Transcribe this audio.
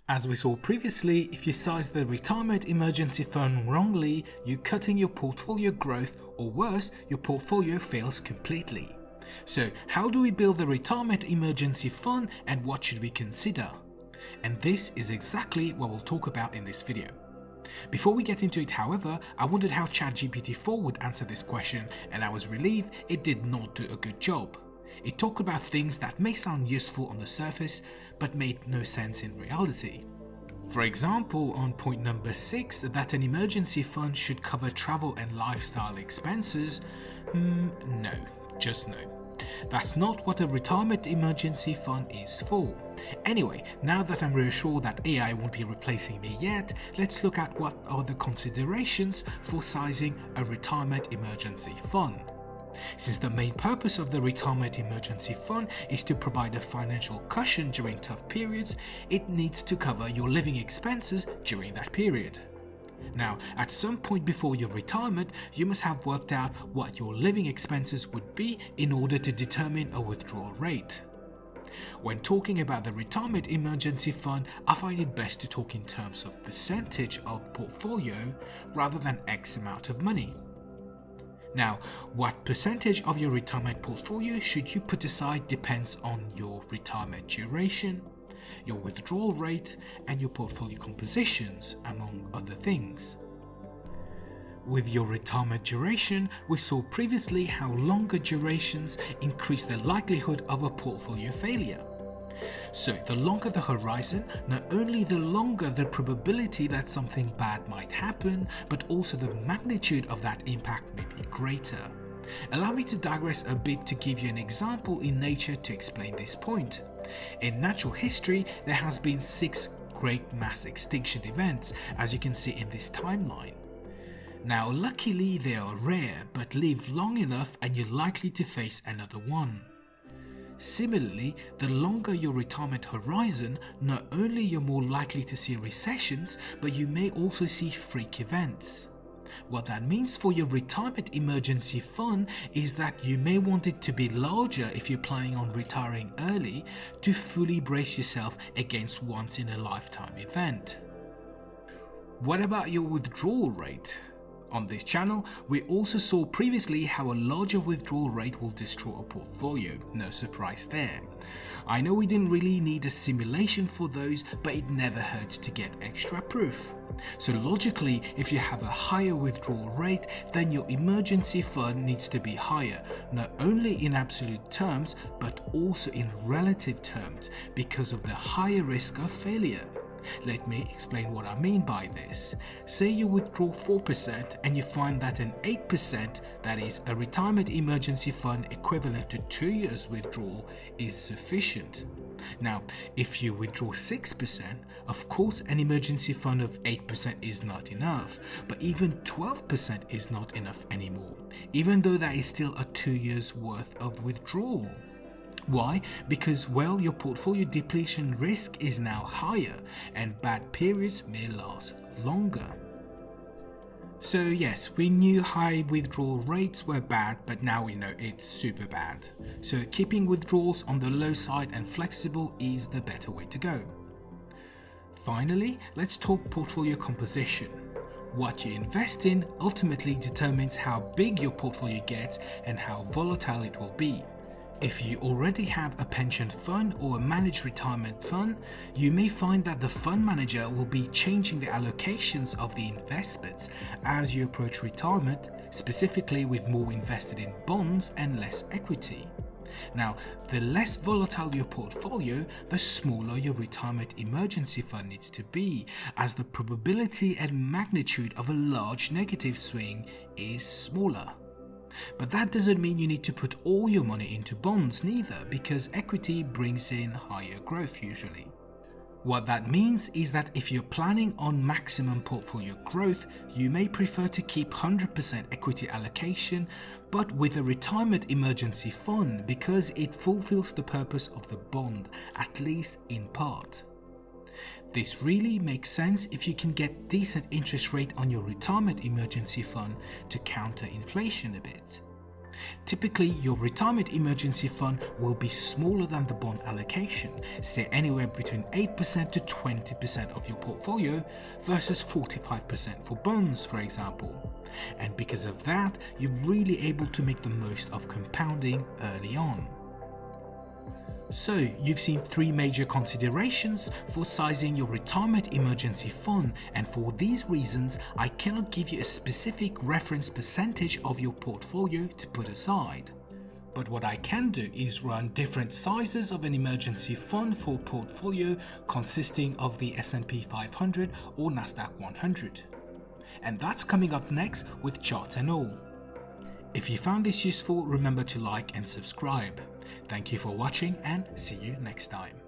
As we saw previously, if you size the retirement emergency fund wrongly, you're cutting your portfolio growth, or worse, your portfolio fails completely. So how do we build the retirement emergency fund and what should we consider? And this is exactly what we'll talk about in this video. Before we get into it, however, I wondered how ChatGPT-4 would answer this question, and I was relieved it did not do a good job. It talked about things that may sound useful on the surface, but made no sense in reality. For example, on point number 6, that an emergency fund should cover travel and lifestyle expenses, no, just no. That's not what a retirement emergency fund is for. Anyway, now that I'm reassured that AI won't be replacing me yet, let's look at what are the considerations for sizing a retirement emergency fund. Since the main purpose of the retirement emergency fund is to provide a financial cushion during tough periods, it needs to cover your living expenses during that period. Now, at some point before your retirement, you must have worked out what your living expenses would be in order to determine a withdrawal rate. When talking about the retirement emergency fund, I find it best to talk in terms of percentage of portfolio rather than X amount of money. Now, what percentage of your retirement portfolio should you put aside depends on your retirement duration, your withdrawal rate, and your portfolio compositions, among other things. With your retirement duration, we saw previously how longer durations increase the likelihood of a portfolio failure. So the longer the horizon, not only the longer the probability that something bad might happen, but also the magnitude of that impact may be greater. Allow me to digress a bit to give you an example in nature to explain this point. In natural history, there has been 6 great mass extinction events, as you can see in this timeline. Now, luckily they are rare, but live long enough and you're likely to face another one. Similarly, the longer your retirement horizon, not only you're more likely to see recessions, but you may also see freak events. What that means for your retirement emergency fund is that you may want it to be larger if you're planning on retiring early to fully brace yourself against once in a lifetime event. What about your withdrawal rate? On this channel, we also saw previously how a larger withdrawal rate will destroy a portfolio, no surprise there. I know we didn't really need a simulation for those, but it never hurts to get extra proof. So logically, if you have a higher withdrawal rate, then your emergency fund needs to be higher, not only in absolute terms, but also in relative terms, because of the higher risk of failure. Let me explain what I mean by this. Say you withdraw 4% and you find that an 8%, that is a retirement emergency fund equivalent to 2 years withdrawal, is sufficient. Now, if you withdraw 6%, of course an emergency fund of 8% is not enough, but even 12% is not enough anymore, even though that is still a 2 years worth of withdrawal. Why? Because, well, your portfolio depletion risk is now higher and bad periods may last longer. So yes, we knew high withdrawal rates were bad, but now we know it's super bad. So keeping withdrawals on the low side and flexible is the better way to go. Finally, let's talk portfolio composition. What you invest in ultimately determines how big your portfolio gets and how volatile it will be. If you already have a pension fund or a managed retirement fund, you may find that the fund manager will be changing the allocations of the investments as you approach retirement, specifically with more invested in bonds and less equity. Now, the less volatile your portfolio, the smaller your retirement emergency fund needs to be, as the probability and magnitude of a large negative swing is smaller. But that doesn't mean you need to put all your money into bonds neither, because equity brings in higher growth usually. What that means is that if you're planning on maximum portfolio growth, you may prefer to keep 100% equity allocation, but with a retirement emergency fund, because it fulfills the purpose of the bond, at least in part. This really makes sense if you can get decent interest rate on your retirement emergency fund to counter inflation a bit. Typically, your retirement emergency fund will be smaller than the bond allocation, say anywhere between 8% to 20% of your portfolio versus 45% for bonds, for example. And because of that, you're really able to make the most of compounding early on. So, you've seen 3 major considerations for sizing your retirement emergency fund, and for these reasons, I cannot give you a specific reference percentage of your portfolio to put aside. But what I can do is run different sizes of an emergency fund for a portfolio consisting of the S&P 500 or Nasdaq 100. And that's coming up next with charts and all. If you found this useful, remember to like and subscribe. Thank you for watching and see you next time.